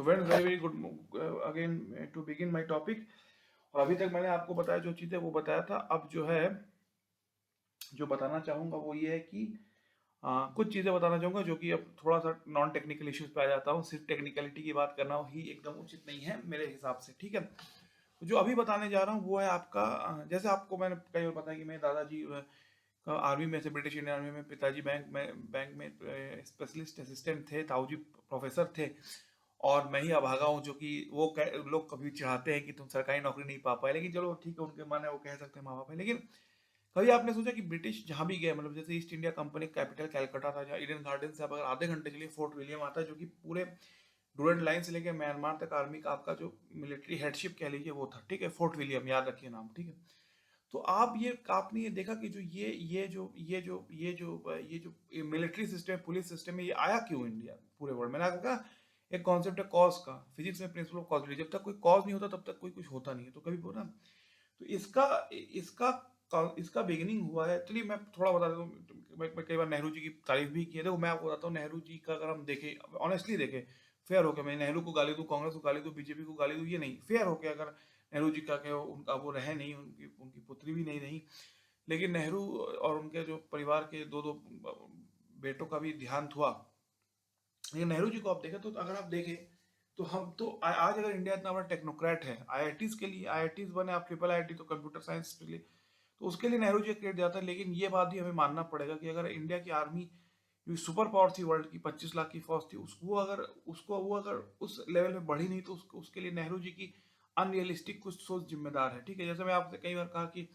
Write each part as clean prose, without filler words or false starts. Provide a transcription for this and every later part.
तो friends, very very good again to begin my topic. और अभी तक मैंने आपको बताया जो चीज़ें वो बताया था। अब जो है जो बताना चाहूँगा वो ये है कि कुछ चीज़ें बताना चाहूँगा जो कि अब थोड़ा सा नॉन टेक्निकल इश्यूज पे आ जाता हूँ। सिर्फ टेक्निकलिटी की बात करना ही एकदम उचित नहीं है मेरे हिसाब से, ठीक है। तो जो अभी बताने जा रहा हूँ वो है आपका जैसे आपको मैंने कई बार बताया कि मेरे दादाजी आर्मी में से, ब्रिटिश इंडियन आर्मी में, पिताजी बैंक में स्पेशलिस्ट असिस्टेंट थे, ताऊजी प्रोफेसर थे। और मैं ही अभागा हूँ, जो कि लोग कभी चाहते हैं कि तुम सरकारी नौकरी नहीं पा पाए, लेकिन चलो ठीक है, उनके मन है, वो कह सकते हैं माँ बाप है। लेकिन कभी आपने सोचा कि ब्रिटिश जहां भी गए, मतलब जैसे east India company capital Calcutta था, जहाँ ईडन गार्डन से आप अगर आधे घंटे चलिए फोर्ट विलियम आता है, जो कि पूरे डूरेंट लाइन से लेकर म्यांमार तक आर्मी का आपका जो मिलिट्री हेडशिप कह लीजिए वो था, ठीक है। फोर्ट विलियम याद रखिए नाम, ठीक है। तो आपने ये देखा कि जो ये मिलिट्री सिस्टम, पुलिस सिस्टम है, ये आया क्यों इंडिया पूरे वर्ल्ड में। मैंने आपको कहा एक कॉन्सेप्ट है कॉज का, फिजिक्स में प्रिंसिपल ऑफ कॉजिबिलिटी। जब तक कोई कॉज नहीं होता तब तक कोई कुछ होता नहीं है। तो कभी बोला, तो इसका इसका बिगिनिंग हुआ है। चलिए मैं थोड़ा बता देता हूँ। मैं कई बार नेहरू जी की तारीफ भी की है। देखो मैं आपको बताता हूँ, नेहरू जी का अगर हम देखें, ऑनेस्टली देखें, फेयर होकर, मैं नेहरू को गाली दूं, कांग्रेस को गाली दूं, बीजेपी को गाली दूं, ये नहीं। फेयर होकर अगर नेहरू जी का क्या, उनका वो रहे नहीं, उनकी उनकी पुत्री भी नहीं रही, लेकिन नेहरू और उनके जो परिवार के दो दो बेटों का भी देहांत हुआ। लेकिन नेहरू जी को आप देखें, तो अगर आप देखें तो हम तो आज अगर इंडिया इतना बड़ा टेक्नोक्रेट है, आईआईटीज के लिए आईआईटीज बने, आप ट्रिपल आईआईटी तो कंप्यूटर साइंस के लिए, तो उसके लिए नेहरू जी क्रेडिट जाता है। लेकिन ये बात भी हमें मानना पड़ेगा कि अगर इंडिया की आर्मी जो सुपर पावर थी वर्ल्ड की, 25 लाख की फौज थी, वो अगर उस लेवल में बढ़ी नहीं, तो उसके लिए नेहरू जी की अनरियलिस्टिक कुछ सोच जिम्मेदार है, ठीक है। जैसे मैं आपसे कई बार कहा कि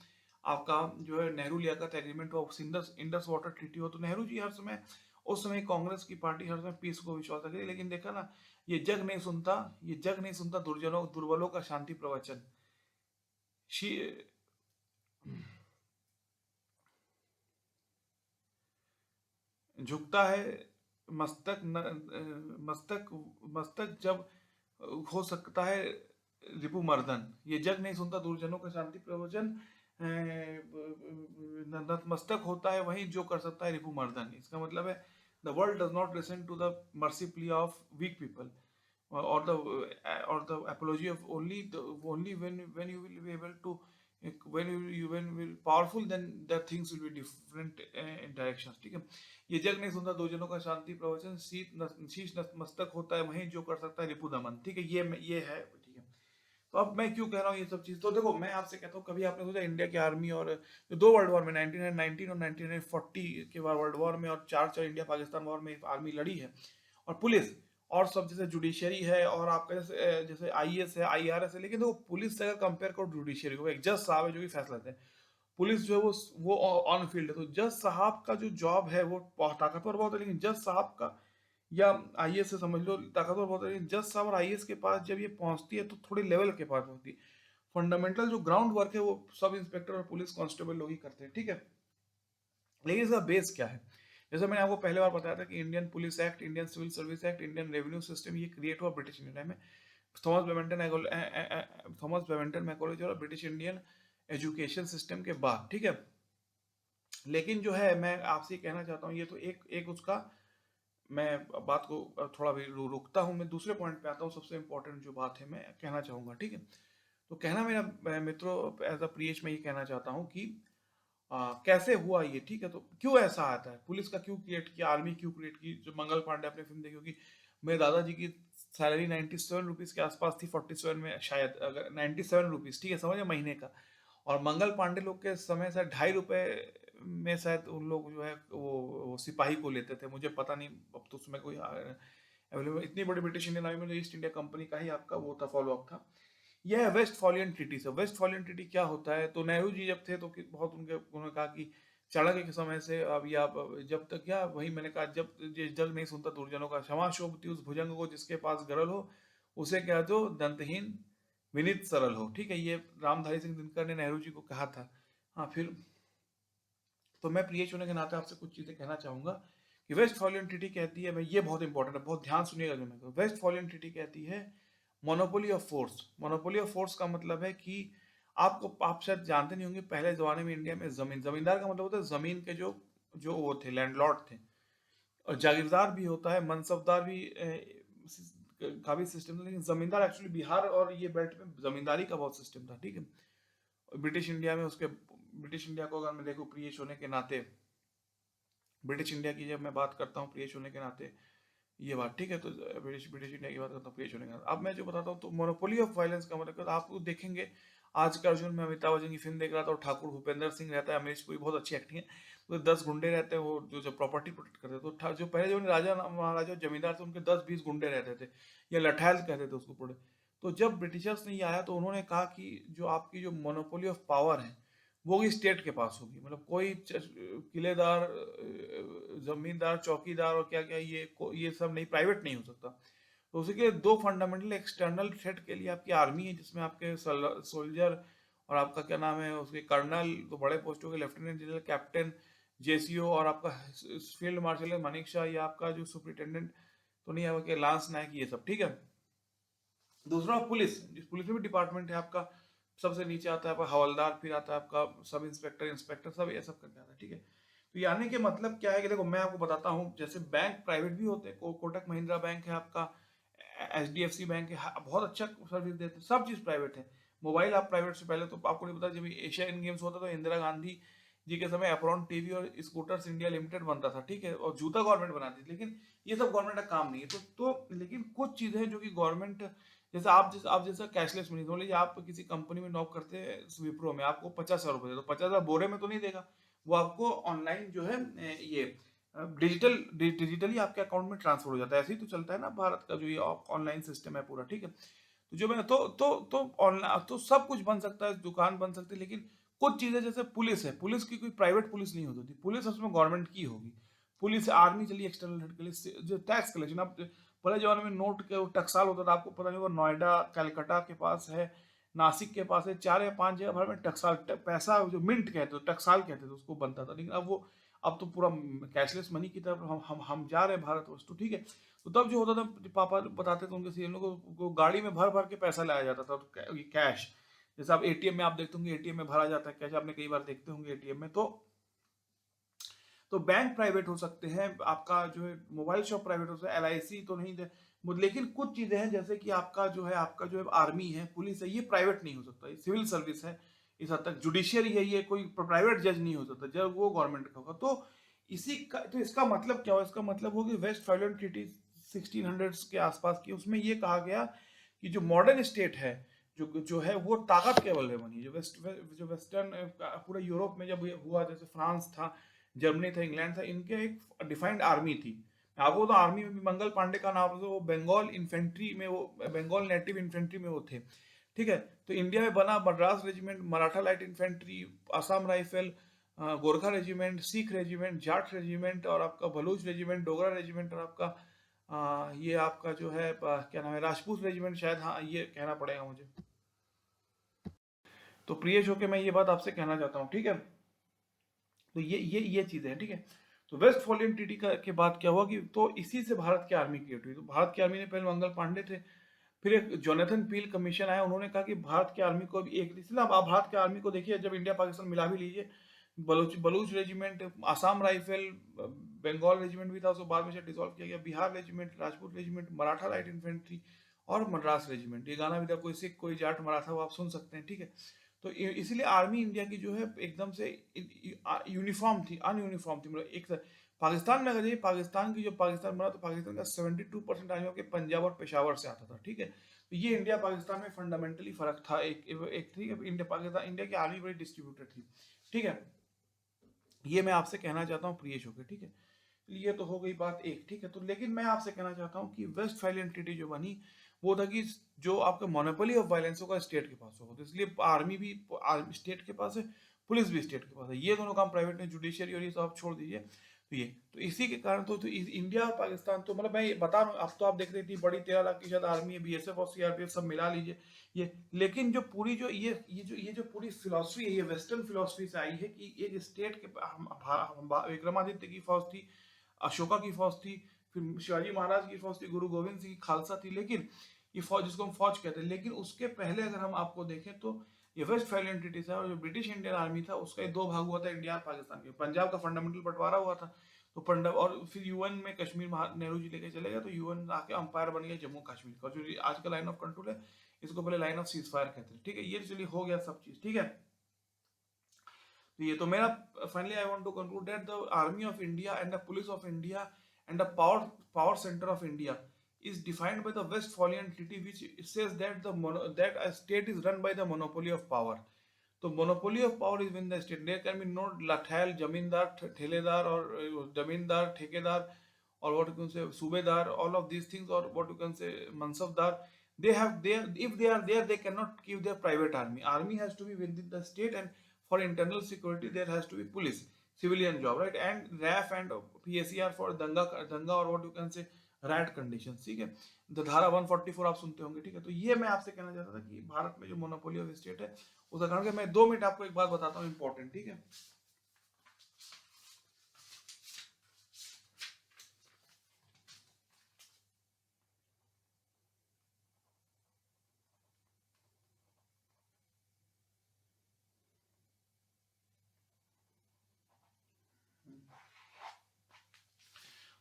आपका जो है नेहरू लियाकत एग्रीमेंट हो, इंडस इंडस वाटर ट्रीटी हो, तो नेहरू जी हर समय, उस समय कांग्रेस की पार्टी हर समय पीस को विश्वास रखती थी। लेकिन देखा ना, ये जग नहीं सुनता दुर्बलों का शांति प्रवचन। शी झुकता है मस्तक मस्तक मस्तक जब हो सकता है रिपु मर्दन। ये जग नहीं सुनता दुर्जनों का शांति प्रवचन, नतमस्तक होता है वही जो कर सकता है रिपु मर्दन। इसका मतलब है the world does not listen to the mercy plea of weak people, or the apology of only when you will be able to, when you will powerful, then the things will be different in directions, ठीक है। ये जग नहीं सुनता दो जनों का शांति प्रवचन, शीश नतमस्तक होता है वही जो कर सकता है रिपु दमन, ठीक है। ये है, ठीक है। तो अब मैं क्यों कह रहा हूँ ये सब चीज, तो देखो मैं आपसे कहता हूँ, कभी आपने सोचा इंडिया की आर्मी और जो दो वर्ल्ड वॉर में 1919 और 1940 के बाद वर्ल्ड वॉर में, और चार चार इंडिया पाकिस्तान वॉर में आर्मी लड़ी है, और पुलिस और सब, जैसे जुडिशरी है, और आपका जैसे आईएएस है, आईआरएस है, लेकिन देखो पुलिस से अगर कंपेयर करो जुडिशरी को, एक जज साहब है जो कि फैसला देते हैं। पुलिस जो है वो ऑन फील्ड है। तो जज साहब का जो जॉब है वो बहुत ताकतवर बहुत है, लेकिन जज साहब का, या आईएएस से समझ लो, ताकतवर बहुत है, लेकिन जज साहब और आईएएस के पास जब ये पहुंचती है तो थोड़ी लेवल के पास पहुंचती है। फंडामेंटल जो ग्राउंड वर्क है वो सब इंस्पेक्टर और पुलिस कांस्टेबल लोग ही करते हैं, ठीक है। लेकिन इसका बेस क्या है, जैसे मैंने आपको पहले बार बताया था कि Indian police act, Indian civil service act, Indian revenue system, ये क्रिएट हुआ ब्रिटिश इंडिया में। थॉमस बेवेंटन मैकोले और ब्रिटिश इंडियन एजुकेशन सिस्टम के बाद, ठीक है। लेकिन जो है मैं आपसे ये कहना चाहता हूँ, ये तो एक एक उसका, मैं बात को थोड़ा भी रुकता हूँ, मैं दूसरे पॉइंट पे आता हूँ। सबसे इंपॉर्टेंट जो बात है मैं कहना चाहूंगा, ठीक है। तो कहना मेरा मित्रों, एज अ प्रियेश मैं ये कहना चाहता हूँ कि कैसे हुआ ये, ठीक है। तो क्यों ऐसा आता है, पुलिस का क्यों क्रिएट किया, आर्मी क्यों क्रिएट की। जो मंगल पांडे, आपने फिल्म देखी होगी, मेरे दादाजी की सैलरी 97 रुपीज के आसपास थी, 47 में शायद, अगर 97 रुपीज, ठीक है, समझे, महीने का। और मंगल पांडे लोग के समय शायद 2.5 रुपए में शायद उन लोग जो है वो सिपाही को लेते थे, मुझे पता नहीं, अब तो उसमें कोई अवेलेबल, इतनी बड़ी ब्रिटिश इंडियन आर्मी में ईस्ट इंडिया कंपनी का ही आपका वो था, फॉलो अप था। यह है वेस्टफॉलियन ट्रीटी से। वेस्टफॉलियन ट्रीटी क्या होता है, तो नेहरू जी जब थे तो बहुत उन्होंने कहा कि चाणक्य के समय से अब, या जब तक, क्या वही मैंने कहा, जब ये जग नहीं सुनता दुर्जनों का, क्षमा शोभती उस भुजंग को जिसके पास गरल हो, उसे कह दो दंतहीन विनीत सरल हो, ठीक है। ये रामधारी सिंह दिनकर ने नेहरू जी को कहा था। हाँ, फिर तो मैं प्रिय होने के नाते आपसे कुछ चीजें कहना चाहूंगा कि वेस्टफॉलियन ट्रीटी कहती है, मैं ये बहुत इंपॉर्टेंट है, बहुत ध्यान सुनिएगा जो मैं कहूँ। वेस्टफॉलियन ट्रीटी कहती है monopoly of force. Monopoly of force का मतलब है कि आप शायद जानते नहीं होंगे, पहले जमाने में इंडिया में जमींदार का मतलब होता है जमीन के जो जो वो थे, लैंडलॉर्ड थे। और जागीरदार भी होता है, मनसबदार भी का भी सिस्टम था, लेकिन जमींदार एक्चुअली बिहार और ये बेल्ट में जमींदारी का बहुत सिस्टम था, ठीक है। ब्रिटिश इंडिया में उसके, ब्रिटिश इंडिया को अगर मैं देखूँ प्रियेश होने के नाते, ब्रिटिश इंडिया की जब मैं बात करता हूँ प्रियेश होने के नाते, ये बात ठीक है, तो ब्रिटिश ब्रिटिश इंडिया की बात करता हूँ प्रियेश होने के नाते। अब मैं जो बताता हूँ, तो मोनोपोली ऑफ वायलेंस का मतलब आप देखेंगे आज का अर्जुन में अमिताभ बच्चन की फिल्म देख रहा था, और ठाकुर भूपेंद्र सिंह रहता है, अमरीश पुरी बहुत अच्छी एक्टिंग है, तो 10 गुंडे रहते हैं वो जो प्रॉपर्टी प्रोटेक्ट करते हैं, तो जो पहले जो राजा महाराजा जमींदार थे उनके 10-20 गुंडे रहते थे, या लठैल कहते थे उसको पूरे। तो जब ब्रिटिशर्स ने ये आया तो उन्होंने कहा कि जो आपकी जो मोनोपोली ऑफ पावर है वो भी स्टेट के पास होगी, मतलब कोई किलेदार, जमींदार, चौकीदार और क्या क्या ये सब नहीं, प्राइवेट नहीं हो सकता। तो उसी के दो फंडामेंटल एक्सटर्नल थ्रेट के लिए आपकी आर्मी है, जिसमें आपके सोल्जर और आपका क्या नाम है उसके कर्नल, तो बड़े पोस्टों के लेफ्टिनेंट जनरल, कैप्टन, जेसीओ, और आपका फील्ड मार्शल है मनिक शाह, या आपका जो सुपरिटेंडेंट तो नहीं है, आपके लांस नायक, ये सब ठीक है। दूसरा पुलिस, पुलिस में भी डिपार्टमेंट है आपका, सबसे नीचे आता है आपका हवलदार, फिर आता है आपका सब इंस्पेक्टर, इंस्पेक्टर, सब ये सब करके आता है, ठीक है। तो यानी कि मतलब क्या है कि देखो मैं आपको बताता हूँ, जैसे बैंक प्राइवेट भी होते हैं, कोटक महिंद्रा बैंक है आपका, एचडीएफसी बैंक है, बहुत अच्छा सर्विस देते हैं, सब चीज प्राइवेट है। मोबाइल आप प्राइवेट से, पहले तो आपको नहीं पता, जब एशियन गेम्स होता तो इंदिरा गांधी जी के समय अप्रॉन टीवी और स्कूटर्स इंडिया लिमिटेड बनता था, ठीक है, और जूता गवर्नमेंट बनाती थी, लेकिन ये सब गवर्नमेंट का काम नहीं है। लेकिन कुछ चीजें हैं जो कि गवर्नमेंट, जैसे आप जैसा कैशलेस मनी, समझ लीजिए आप किसी कंपनी में नौक करते हैं विप्रो में, आपको 50,000 रुपए दे, तो 50,000 बोरे में तो नहीं देगा, वो आपको ऑनलाइन जो है ये डिजिटली आपके अकाउंट में ट्रांसफर हो जाता है। ऐसे ही तो चलता है ना भारत का जो ये ऑनलाइन सिस्टम है पूरा, ठीक है। तो जो मैं तो ऑनलाइन तो सब कुछ बन सकता है, दुकान बन सकती है, लेकिन कुछ चीजें जैसे पुलिस है, पुलिस की कोई प्राइवेट पुलिस नहीं होती, पुलिस उसमें गवर्नमेंट की होगी। पुलिस, आर्मी चलिए एक्सटर्नल हेड के लिए, जो टैक्स कलेक्शन, अब पहले जमाने में नोट के टकसाल होता था, आपको पता नहीं होगा, नोएडा कलकत्ता के पास है, नासिक के पास है, 4 या 5 जगह भर में टकसाल पैसा जो मिंट कहते थे, टकसाल कहते थे उसको, बनता था। लेकिन अब तो पूरा कैशलेस मनी की तरफ हम जा रहे हैं भारतवर्ष, तो ठीक है। तो तब जो होता था, पापा बताते थे उनके सीएम लोगों को, गाड़ी में भर भर के पैसा लाया जाता था, तो कैश, जैसे आप एटीएम में आप देखते होंगे, एटीएम में भरा जाता है कैश, आपने कई बार देखते होंगे एटीएम में। तो बैंक प्राइवेट हो सकते हैं, आपका जो है मोबाइल शॉप प्राइवेट हो सकता है, एलआईसी तो नहीं दे, लेकिन कुछ चीजें हैं जैसे कि आपका जो है आर्मी है, पुलिस है, ये प्राइवेट नहीं हो सकता, ये सिविल सर्विस है। इस हद तक जुडिशियरी है, ये कोई प्राइवेट जज नहीं हो सकता, जब वो गवर्नमेंट का होगा। तो इसका मतलब क्या हो, इसका मतलब हो कि वेस्टफालियन ट्रीटी 1600s के आसपास की, उसमें ये कहा गया कि जो मॉडर्न स्टेट है, जो है वो ताकत केवल है बनी, जो वेस्टर्न पूरे यूरोप में जब ये हुआ, जैसे फ्रांस था, जर्मनी था, इंग्लैंड था, इनके एक डिफाइंड आर्मी थी। आपको तो आर्मी में भी मंगल पांडे का नाम, तो वो बंगाल इन्फेंट्री में, वो बंगाल नेटिव इन्फेंट्री में वो थे, ठीक है। तो इंडिया में बना Madras regiment, Maratha light infantry, Assam rifle, Gorkha regiment, Sikh regiment, Jat regiment, और आपका बलूच रेजिमेंट, डोगरा रेजिमेंट, और आपका ये आपका जो है क्या नाम है, राजपूत रेजिमेंट शायद, हाँ ये कहना पड़ेगा मुझे। तो प्रियेश होके मैं ये बात आपसे कहना चाहता हूँ, ठीक है। तो ये चीजें हैं, ठीक है। तो वेस्टफॉलियन ट्रीटी के बाद क्या हुआ कि, तो इसी से भारत की आर्मी क्रिएट हुई। तो भारत की आर्मी ने पहले मंगल पांडे थे, फिर एक जोनाथन पील कमीशन आया, उन्होंने कहा कि भारत की आर्मी को भी एक, इसलिए आप भारत की आर्मी को देखिए, जब इंडिया पाकिस्तान मिला भी लीजिए, Baloch Baloch regiment, Assam rifle, Bengal regiment भी था, उसको बाद में से डिसॉल्व किया गया, Bihar regiment, Rajput regiment, Maratha light infantry, और मद्रास रेजिमेंट। ये गाना भी था, कोई सिख कोई जाट मराठा, वो आप सुन सकते हैं, ठीक है। तो इसीलिए आर्मी इंडिया की जो है एकदम से यूनिफॉर्म थी, अनयूनिफॉर्म थी, मतलब एक पाकिस्तान में अगर देखिए, पाकिस्तान की जो पाकिस्तान बना, तो पाकिस्तान का 72% आर्मी के पंजाब और पेशावर से आता था, ठीक है। तो ये इंडिया पाकिस्तान में फंडामेंटली फर्क था, एक ठीक है, इंडिया पाकिस्तान, इंडिया की आर्मी बड़ी डिस्ट्रीब्यूटेड थी, ठीक है। ये मैं आपसे कहना चाहता हूँ प्रियेश होकर, ठीक है। ये तो हो गई बात एक, ठीक है। तो लेकिन मैं आपसे कहना चाहता हूँ कि वेस्टफालियन ट्रीटी जो बनी, वो था कि जो आपका मोनोपोली ऑफ वायलेंस होगा स्टेट के पास होगा, तो इसलिए आर्मी भी स्टेट के पास है, पुलिस भी स्टेट के पास है, ये दोनों काम प्राइवेट में, जुडिशियरी और ये सब आप छोड़ दीजिए। तो इसी के कारण इंडिया और पाकिस्तान, तो मतलब मैं ये बता रहा हूँ, अब तो आप देख रहे थी बड़ी 13 लाख की शायद आर्मी है, बीएसएफ और सीआरपीएफ सब मिला लीजिए ये। लेकिन जो पूरी जो ये जो पूरी फिलॉसफी है, ये वेस्टर्न फिलॉसफी से आई है कि एक स्टेट के विक्रमादित्य की फौज थी, अशोका की फौज थी, फिर शिवाजी महाराज की फौज थी, गुरु गोविंद सिंह की खालसा थी, लेकिन ये फौज जिसको हम फौज कहते हैं, लेकिन उसके पहले अगर हम आपको देखें तो ये वेस्टफालियन ट्रीटी था, और जो ब्रिटिश इंडियन आर्मी था उसका 2 भाग हुआ था, इंडिया और पाकिस्तान के, पंजाब का फंडामेंटल बंटवारा हुआ था। तो पंजाब, और फिर यूएन में कश्मीर नेहरू जी लेके चले गए, तो यूएन आके अंपायर बन गया जम्मू कश्मीर का, जो आज का लाइन ऑफ कंट्रोल है, इसको पहले लाइन ऑफ सीज फायर कहते हैं, ठीक है। ये चलिए हो गया सब चीज, ठीक है। तो ये तो मेरा, finally I want to conclude that the army of India and the police of India and the power centre of India is defined by the Westphalian Treaty, which says that that a state is run by the monopoly of power. तो monopoly of power is when the state, there can be no lathal जमींदार, ठेलेदार, और जमींदार, ठेकेदार, or what you can say सूबेदार, all of these things, or what you can say mansabdar, they have their, if they are there, they cannot give their private army has to be within the state, and for internal security there has to be police, civilian job, right, and RAF and PSER for danga or what you can say right condition, ठीक है। The धारा 144 आप सुनते होंगे, ठीक है। तो ये मैं आपसे कहना चाहता था कि भारत में जो मोनोपोली ऑफ स्टेट है उसका कारण, मैं 2 मिनट आपको एक बात बताता हूँ इंपॉर्टेंट, ठीक है।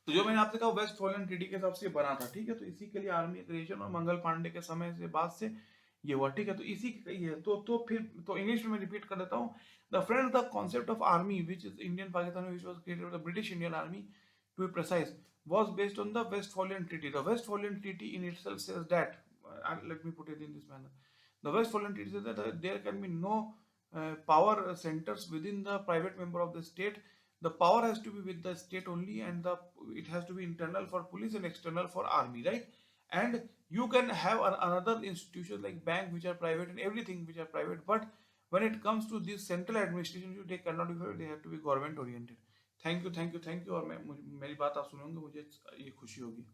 तो जो मैंने आपसे कहा वेस्टफॉलियन ट्रीटी के हिसाब से बना था, ठीक है। तो इसी के लिए आर्मी क्रिएशन और मंगल पांडे के समय से बाद से ये हुआ, ठीक है। तो इसी ये तो फिर तो इंग्लिश में मैं रिपीट कर देता हूँ। The friends, the concept of army which is Indian Pakistan which was created by the British Indian army to be precise was based on the Westphalian Treaty. The Westphalian Treaty in itself says that, let me put it in this manner. The Westphalian Treaty says that there can be no power centers within the private member of the state. The power has to be with the state only, and it has to be internal for police and external for army, right? And you can have another institutions like bank which are private and everything which are private, but when it comes to this central administration, they cannot be private, they have to be government oriented. Thank you, thank you, thank you. और मैं मेरी बात आप सुनोगे, मुझे ये खुशी होगी।